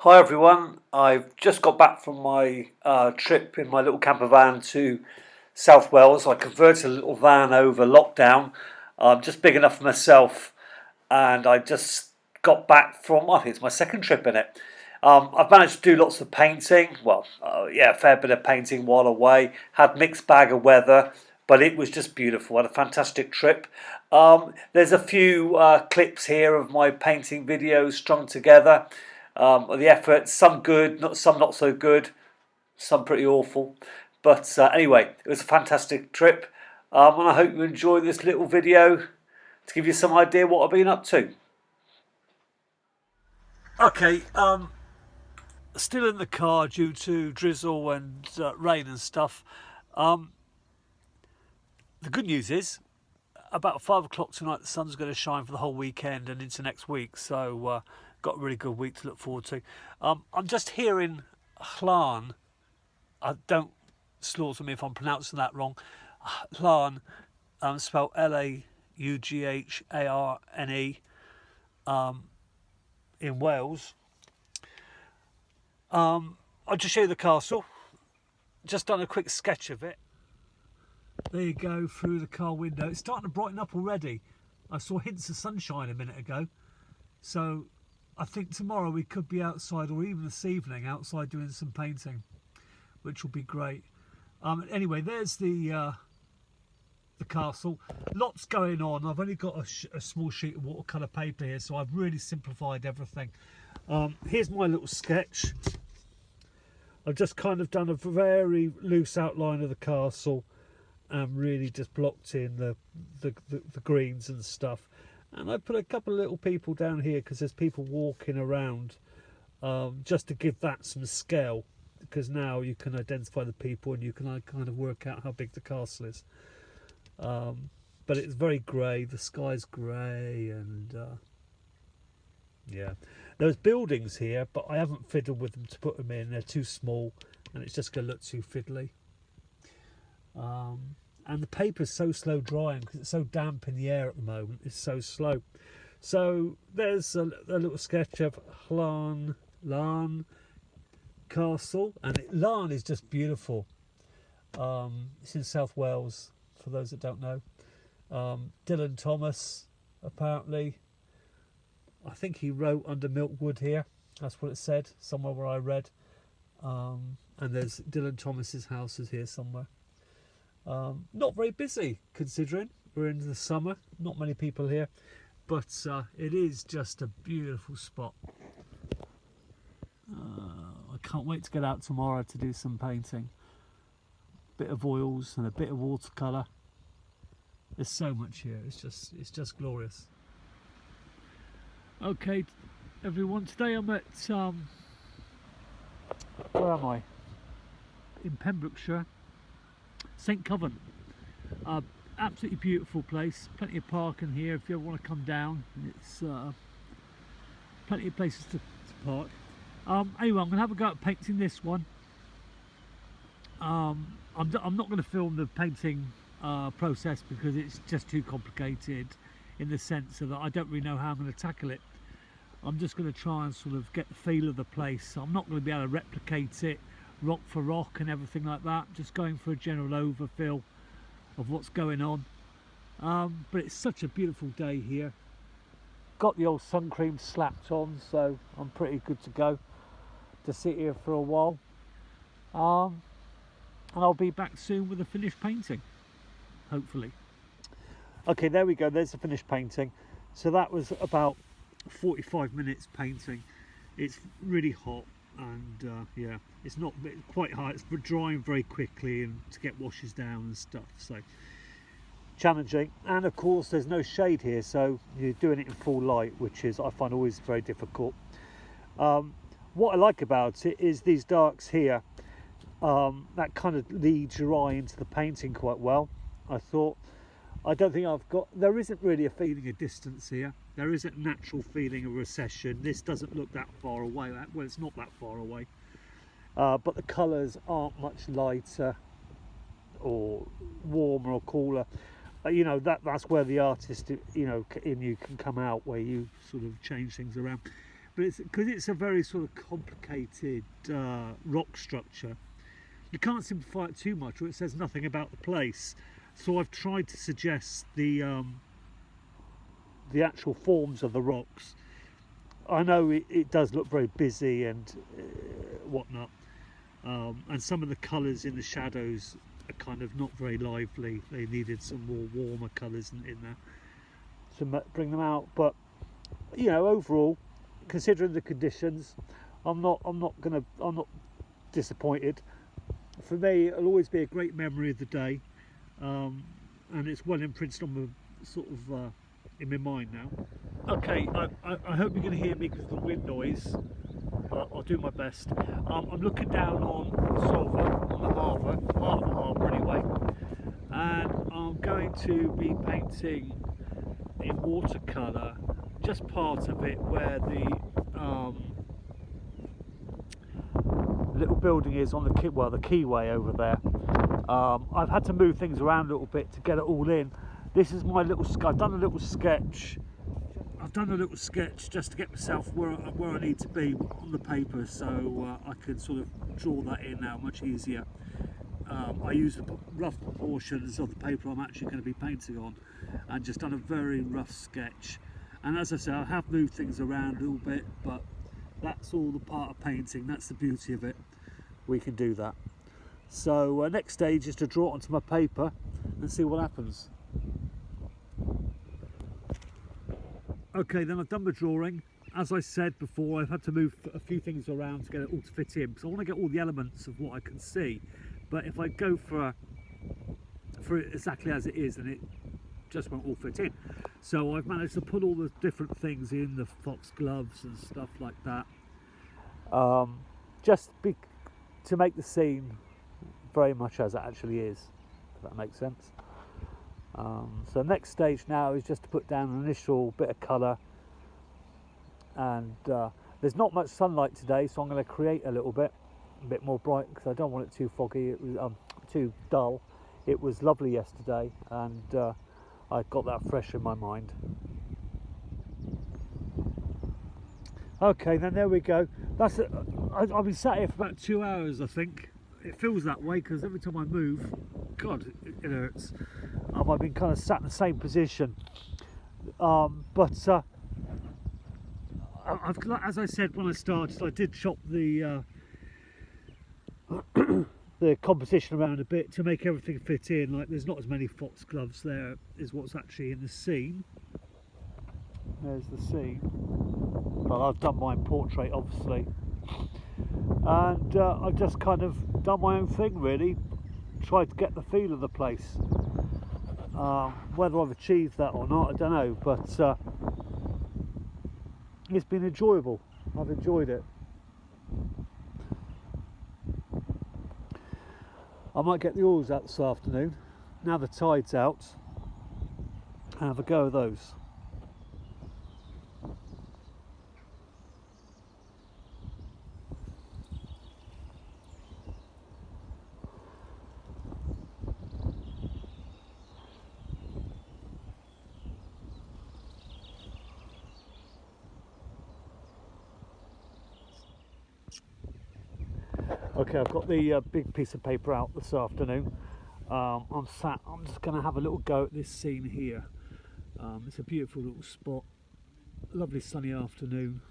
Hi everyone, I've just got back from my trip in my little camper van to South Wales. I converted a little van over lockdown, just big enough for myself, and I just got back from, I think it's my second trip in it. I've managed to do lots of painting, a fair bit of painting while away, had mixed bag of weather, but it was just beautiful. I had a fantastic trip. There's a few clips here of my painting videos strung together. The effort, some good, some not so good, some pretty awful. But anyway, it was a fantastic trip, and I hope you enjoy this little video to give you some idea what I've been up to. Okay, still in the car due to drizzle and rain and stuff. The good news is, about 5 o'clock tonight, the sun's going to shine for the whole weekend and into next week. So, got a really good week to look forward to. I'm just here in Llan. I don't slaughter me if I'm pronouncing that wrong. Llan, spelled Laugharne, in Wales. I'll just show you the castle. Just done a quick sketch of it. There you go, through the car window. It's starting to brighten up already. I saw hints of sunshine a minute ago. So I think tomorrow we could be outside, or even this evening outside, doing some painting, which will be great. Anyway, there's the castle. Lots going on. I've only got a small sheet of watercolour paper here, so I've really simplified everything. Here's my little sketch. I've just kind of done a very loose outline of the castle and really just blocked in the greens and stuff. And I put a couple of little people down here because there's people walking around, just to give that some scale, because now you can identify the people and you can kind of work out how big the castle is. But it's very grey, the sky's grey, and yeah. There's buildings here, but I haven't fiddled with them to put them in. They're too small and it's just going to look too fiddly. And the paper's so slow drying because it's so damp in the air at the moment. It's so slow. So there's a little sketch of Llan Castle, and Llan is just beautiful. It's in South Wales, for those that don't know. Dylan Thomas, apparently, I think he wrote under Milkwood here. That's what it said, somewhere where I read. And there's Dylan Thomas's house is here somewhere. Not very busy considering we're in the summer, not many people here, but it is just a beautiful spot. I can't wait to get out tomorrow to do some painting. Bit of oils and a bit of watercolour. There's so much here, it's just glorious. Okay everyone, today I'm at where am I? In Pembrokeshire, St Coven. Absolutely beautiful place, plenty of parking here if you ever want to come down. It's plenty of places to park. Anyway, I'm going to have a go at painting this one. I'm not going to film the painting process because it's just too complicated, in the sense that I don't really know how I'm going to tackle it. I'm just going to try and sort of get the feel of the place. I'm not going to be able to replicate it rock for rock and everything like that, just going for a general overfeel of what's going on. But it's such a beautiful day here. Got the old sun cream slapped on, so I'm pretty good to go to sit here for a while. And I'll be back soon with a finished painting, hopefully. Okay, there we go, there's the finished painting. So that was about 45 minutes painting. It's really hot, and yeah, it's not quite hot, it's drying very quickly and to get washes down and stuff, so challenging. And of course there's no shade here, so you're doing it in full light, which is, I find, always very difficult. What I like about it is these darks here, that kind of leads your eye into the painting quite well. I don't think there isn't really a feeling of distance here. There isn't a natural feeling of recession. This doesn't look that far away. Well, it's not that far away. But the colours aren't much lighter or warmer or cooler. You know, that's where the artist, you know, in you can come out, where you sort of change things around. but it's because it's a very sort of complicated rock structure. You can't simplify it too much, or it says nothing about the place. So I've tried to suggest the actual forms of the rocks. I know it does look very busy and whatnot, and some of the colours in the shadows are kind of not very lively. They needed some more warmer colours in there to bring them out. But you know, overall, considering the conditions, I'm not disappointed. For me, it'll always be a great memory of the day, and it's well imprinted on the sort of in my mind now. Okay, I hope you're going to hear me because of the wind noise. I'll do my best. I'm looking down on Solva, on the harbour, part of the harbour anyway, and I'm going to be painting in watercolour just part of it where the little building is on the quayway over there. I've had to move things around a little bit to get it all in. This is my little I've done a little sketch just to get myself where I need to be on the paper, so I can sort of draw that in now much easier. I use the rough proportions of the paper I'm actually going to be painting on, and just done a very rough sketch. And as I say, I have moved things around a little bit, but that's all the part of painting. That's the beauty of it. We can do that. So next stage is to draw it onto my paper and see what happens. Okay, then I've done my drawing. As I said before, I've had to move a few things around to get it all to fit in, because I want to get all the elements of what I can see. But if I go for it exactly as it is, then it just won't all fit in. So I've managed to put all the different things in, the foxgloves and stuff like that, to make the scene very much as it actually is, if that makes sense. So next stage now is just to put down an initial bit of colour, and there's not much sunlight today, so I'm going to create a bit more bright, because I don't want it too foggy. It was too dull. It was lovely yesterday, and I got that fresh in my mind. Okay, then there we go. That's it. I've been sat here for about 2 hours, I think. It feels that way because every time I move, God, it hurts. I've been kind of sat in the same position, but as I said when I started, I did chop the the composition around a bit to make everything fit in. Like, there's not as many foxgloves there as what's actually in the scene. There's the scene, but I've done my portrait obviously, and I've just kind of done my own thing really, tried to get the feel of the place. Whether I've achieved that or not, I don't know, but it's been enjoyable. I've enjoyed it. I might get the oars out this afternoon, now the tide's out, and have a go of those. Okay, I've got the big piece of paper out this afternoon. I'm just going to have a little go at this scene here. It's a beautiful little spot, lovely sunny afternoon.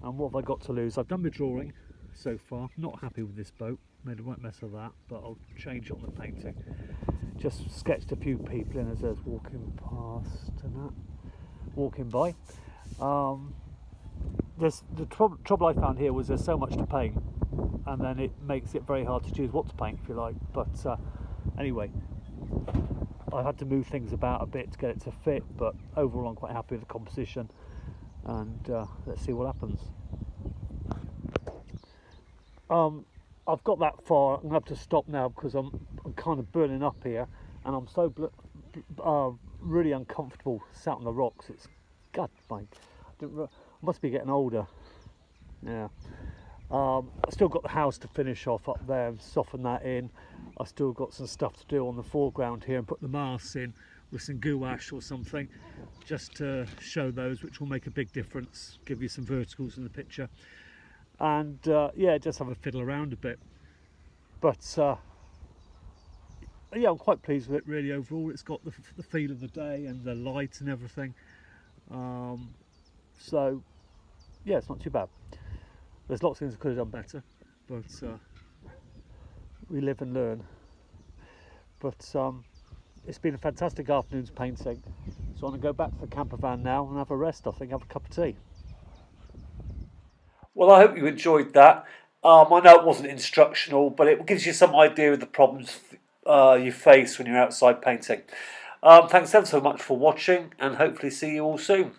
And what have I got to lose? I've done my drawing so far. Not happy with this boat, made a right mess of that, but I'll change it on the painting. Just sketched a few people in as I was walking past and that, walking by. The trouble I found here was there's so much to paint, and then it makes it very hard to choose what to paint, if you like. But anyway, I had to move things about a bit to get it to fit, but overall I'm quite happy with the composition, and let's see what happens. I've got that far. I'm going to have to stop now because I'm kind of burning up here, and I'm so really uncomfortable sat on the rocks. It's God, I must be getting older. Yeah. I still got the house to finish off up there and soften that in. I still got some stuff to do on the foreground here and put the masts in, with some gouache or something, just to show those, which will make a big difference, give you some verticals in the picture. And yeah, just have a fiddle around a bit. But yeah, I'm quite pleased with it really overall. It's got the feel of the day and the light and everything. So yeah, it's not too bad. There's lots of things I could have done better, but we live and learn. But it's been a fantastic afternoon's painting. So I'm going to go back to the camper van now and have a rest, I think, have a cup of tea. Well, I hope you enjoyed that. I know it wasn't instructional, but it gives you some idea of the problems you face when you're outside painting. Thanks ever so much for watching, and hopefully see you all soon.